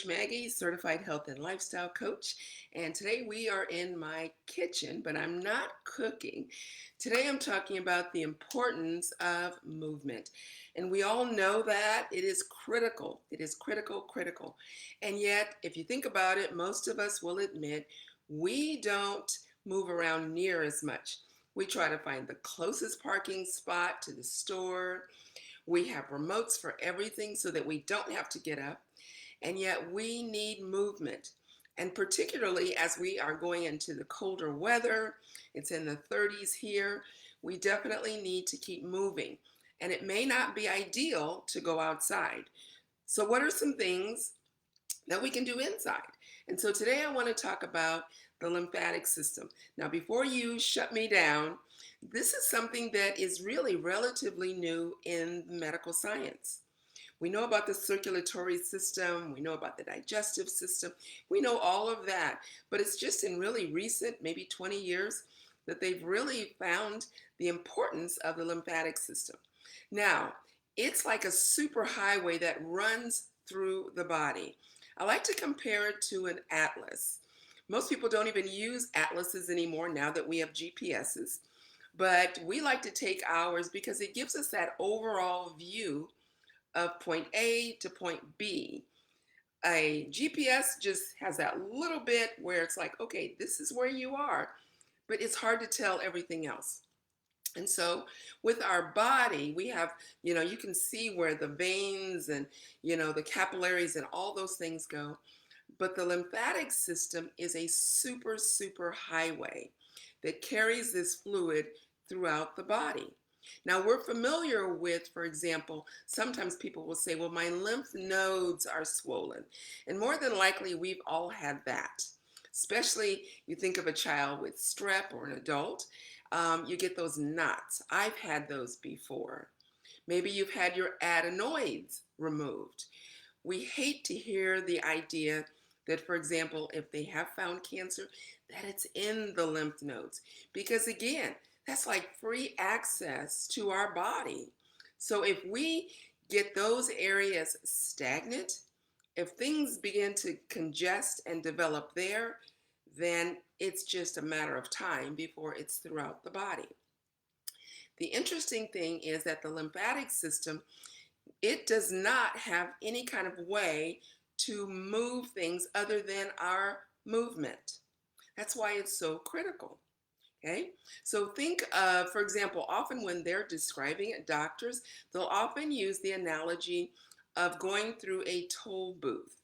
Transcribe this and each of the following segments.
Maggie, certified health and lifestyle coach. And today we are in my kitchen, but I'm not cooking. Today I'm talking about the importance of movement. And we all know that it is critical. It is critical, critical. And yet, if you think about it, most of us will admit we don't move around near as much. We try to find the closest parking spot to the store. We have remotes for everything so that we don't have to get up. And yet we need movement. And particularly as we are going into the colder weather, it's in the 30s here, we definitely need to keep moving. And it may not be ideal to go outside. So, what are some things that we can do inside? And so today I want to talk about the lymphatic system. Now, before you shut me down, this is something that is really relatively new in medical science. We know about the circulatory system, we know about the digestive system, we know all of that, but it's just in really recent, maybe 20 years, that they've really found the importance of the lymphatic system. Now, it's like a super highway that runs through the body. I like to compare it to an atlas. Most people don't even use atlases anymore now that we have GPSs, but we like to take ours because it gives us that overall view of point A to point B. A GPS just has that little bit where it's like, okay, this is where you are, but it's hard to tell everything else. And so with our body, we have, you can see where the veins and, the capillaries and all those things go. But the lymphatic system is a super, super highway that carries this fluid throughout the body. Now, we're familiar with, for example, sometimes people will say, well, my lymph nodes are swollen. And more than likely, we've all had that. Especially you think of a child with strep or an adult, you get those knots. I've had those before. Maybe you've had your adenoids removed. We hate to hear the idea that, for example, if they have found cancer, that it's in the lymph nodes. Because again, that's like free access to our body. So if we get those areas stagnant, if things begin to congest and develop there, then it's just a matter of time before it's throughout the body. The interesting thing is that the lymphatic system, it does not have any kind of way to move things other than our movement. That's why it's so critical. Okay, so think of, for example, often when they're describing it, doctors, they'll often use the analogy of going through a toll booth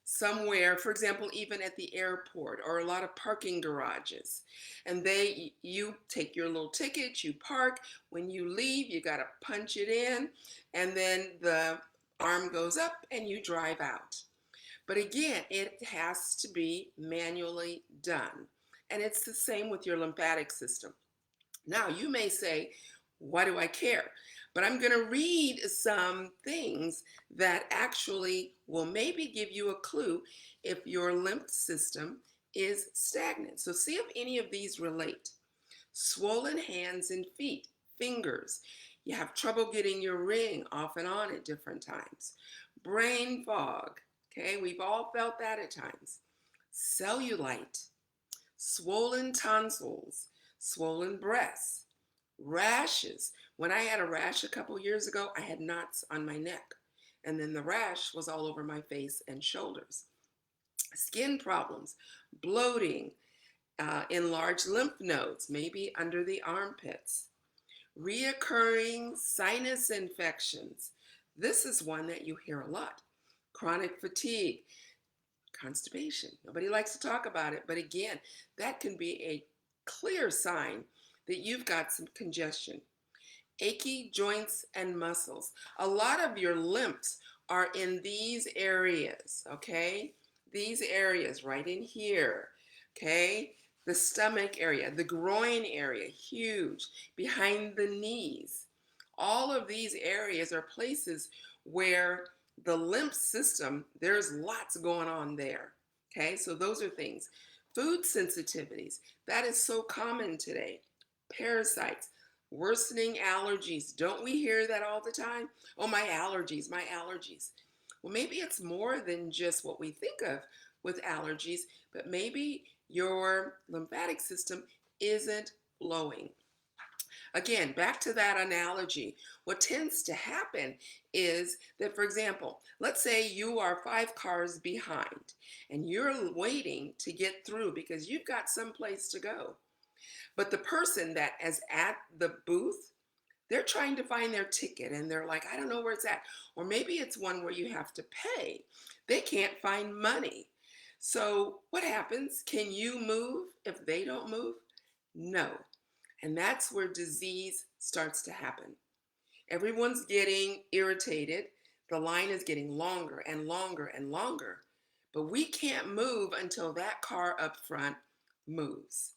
somewhere, for example, even at the airport or a lot of parking garages. And you take your little ticket, you park. When you leave, you got to punch it in, and then the arm goes up and you drive out. But again, it has to be manually done. And it's the same with your lymphatic system. Now, you may say, why do I care? But I'm going to read some things that actually will maybe give you a clue if your lymph system is stagnant. So, see if any of these relate. Swollen hands and feet, fingers. You have trouble getting your ring off and on at different times. Brain fog. Okay, we've all felt that at times. Cellulite, swollen tonsils, swollen breasts, rashes. When I had a rash a couple years ago, I had knots on my neck, and then the rash was all over my face and shoulders. Skin problems, bloating, enlarged lymph nodes, maybe under the armpits, reoccurring sinus infections. This is one that you hear a lot. Chronic fatigue, constipation. Nobody likes to talk about it, but again, that can be a clear sign that you've got some congestion. Achy joints and muscles. A lot of your lymphs are in these areas, okay? These areas right in here, okay? The stomach area, the groin area, huge, behind the knees. All of these areas are places where the lymph system, there's lots going on there. Okay, so those are things. Food sensitivities, that is so common today. Parasites, worsening allergies. Don't we hear that all the time? Oh, my allergies, my allergies. Well, maybe it's more than just what we think of with allergies, but maybe your lymphatic system isn't flowing. Again, back to that analogy, what tends to happen is that, for example, let's say you are 5 cars behind and you're waiting to get through because you've got someplace to go. But the person that is at the booth, they're trying to find their ticket and they're like, I don't know where it's at. Or maybe it's one where you have to pay. They can't find money. So what happens? Can you move if they don't move? No. And that's where disease starts to happen. Everyone's getting irritated. The line is getting longer and longer and longer. But we can't move until that car up front moves.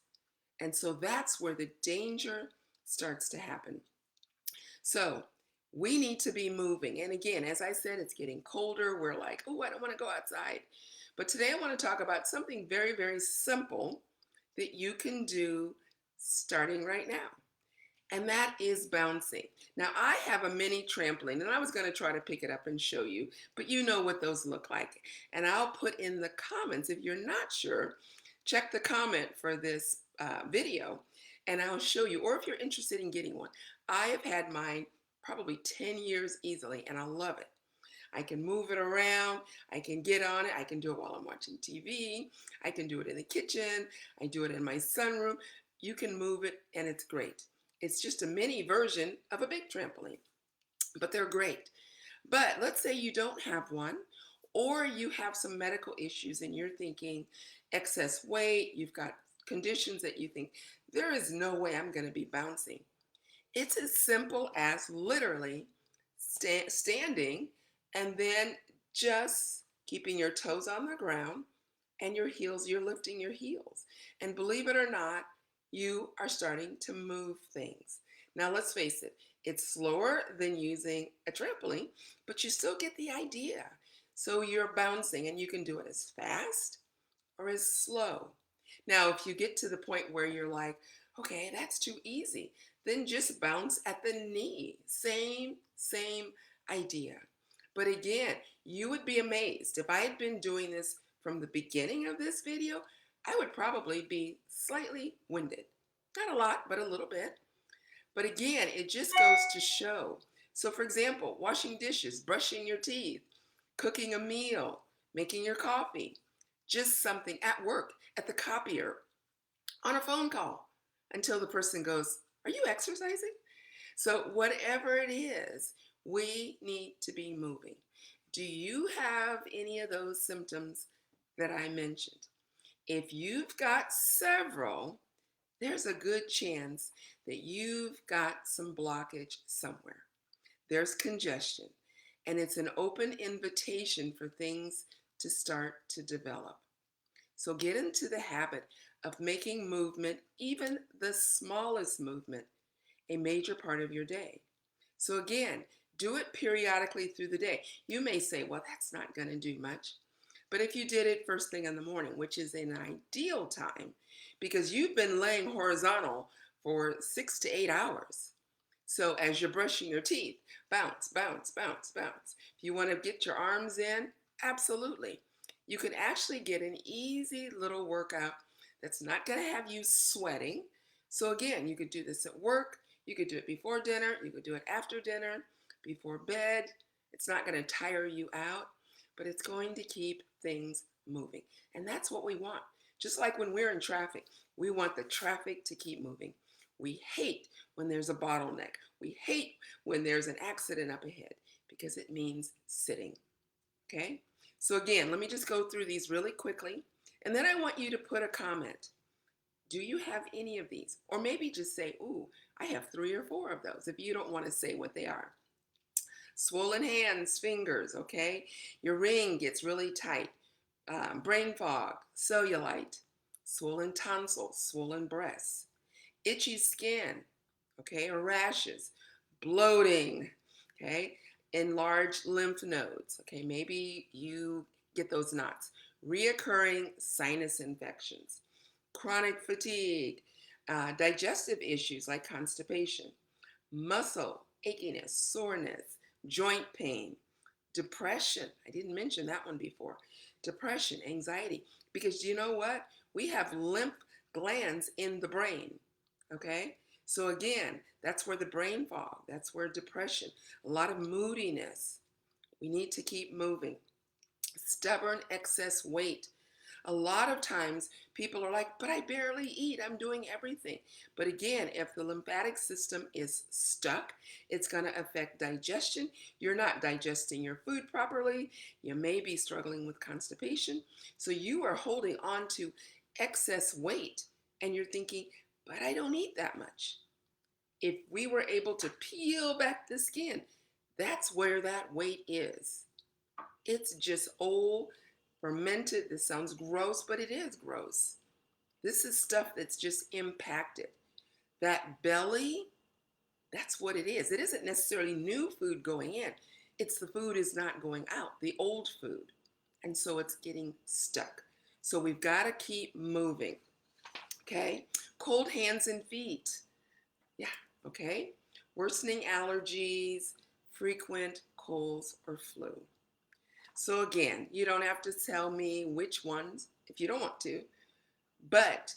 And so that's where the danger starts to happen. So we need to be moving. And again, as I said, it's getting colder. We're like, oh, I don't want to go outside. But today I want to talk about something very, very simple that you can do starting right now. And that is bouncing. Now, I have a mini trampoline, and I was going to try to pick it up and show you, but you know what those look like. And I'll put in the comments, if you're not sure, check the comment for this video, and I'll show you, or if you're interested in getting one. I have had mine probably 10 years easily, and I love it. I can move it around, I can get on it, I can do it while I'm watching TV, I can do it in the kitchen, I do it in my sunroom. You can move it, and it's great. It's just a mini version of a big trampoline, but they're great. But let's say you don't have one, or you have some medical issues and you're thinking excess weight, you've got conditions that you think, there is no way I'm going to be bouncing. It's as simple as literally standing and then just keeping your toes on the ground and your heels, you're lifting your heels. And believe it or not, you are starting to move things. Now, let's face it, it's slower than using a trampoline, but you still get the idea. So you're bouncing and you can do it as fast or as slow. Now, if you get to the point where you're like, okay, that's too easy, then just bounce at the knee. Same idea. But again, you would be amazed. If I had been doing this from the beginning of this video, I would probably be slightly winded. Not a lot, but a little bit. But again, it just goes to show. So for example, washing dishes, brushing your teeth, cooking a meal, making your coffee, just something at work, at the copier, on a phone call, until the person goes, are you exercising? So whatever it is, we need to be moving. Do you have any of those symptoms that I mentioned? If you've got several, there's a good chance that you've got some blockage somewhere. There's congestion, and it's an open invitation for things to start to develop. So get into the habit of making movement, even the smallest movement, a major part of your day. So again, do it periodically through the day. You may say, well, that's not going to do much. But if you did it first thing in the morning, which is an ideal time, because you've been laying horizontal for 6 to 8 hours. So as you're brushing your teeth, bounce, bounce, bounce, bounce. If you want to get your arms in, absolutely. You can actually get an easy little workout that's not going to have you sweating. So again, you could do this at work. You could do it before dinner. You could do it after dinner, before bed. It's not going to tire you out, but it's going to keep things moving. And that's what we want. Just like when we're in traffic, we want the traffic to keep moving. We hate when there's a bottleneck. We hate when there's an accident up ahead because it means sitting. Okay? So again, let me just go through these really quickly. And then I want you to put a comment. Do you have any of these? Or maybe just say, ooh, I have 3 or 4 of those if you don't want to say what they are. Swollen hands, fingers, okay? Your ring gets really tight. Brain fog, cellulite, swollen tonsils, swollen breasts, itchy skin, okay, or rashes, bloating, okay, enlarged lymph nodes, okay, maybe you get those knots, reoccurring sinus infections, chronic fatigue, digestive issues like constipation, muscle achiness, soreness, joint pain, Depression. I didn't mention that one before. Depression, anxiety. Because you know what? We have lymph glands in the brain. Okay? So again, that's where the brain fog, that's where depression, a lot of moodiness. We need to keep moving. Stubborn excess weight. A lot of times people are like, but I barely eat, I'm doing everything. But again, if the lymphatic system is stuck, it's going to affect digestion. You're not digesting your food properly. You may be struggling with constipation. So you are holding on to excess weight and you're thinking, but I don't eat that much. If we were able to peel back the skin, that's where that weight is. It's just old, fermented. This sounds gross, but it is gross. This is stuff that's just impacted. That belly, that's what it is. It isn't necessarily new food going in. It's the food is not going out, the old food. And so it's getting stuck. So we've got to keep moving. Okay? Cold hands and feet. Yeah, okay? Worsening allergies, frequent colds or flu. So again, you don't have to tell me which ones if you don't want to, but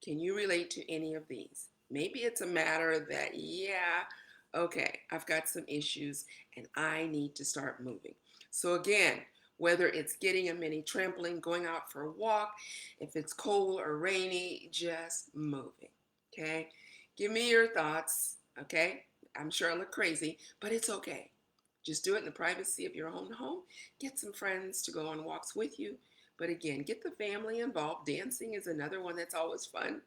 can you relate to any of these? Maybe it's a matter that, yeah, okay, I've got some issues and I need to start moving. So again, whether it's getting a mini trampoline, going out for a walk, if it's cold or rainy, just moving, okay? Give me your thoughts, okay? I'm sure I look crazy, but it's okay. Just do it in the privacy of your own home. Get some friends to go on walks with you. But again, get the family involved. Dancing is another one that's always fun.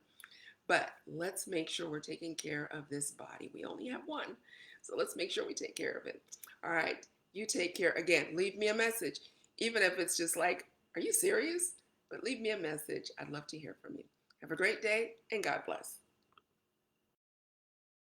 But let's make sure we're taking care of this body. We only have one, so let's make sure we take care of it. All right, you take care. Again, leave me a message. Even if it's just like, are you serious? But leave me a message. I'd love to hear from you. Have a great day, and God bless.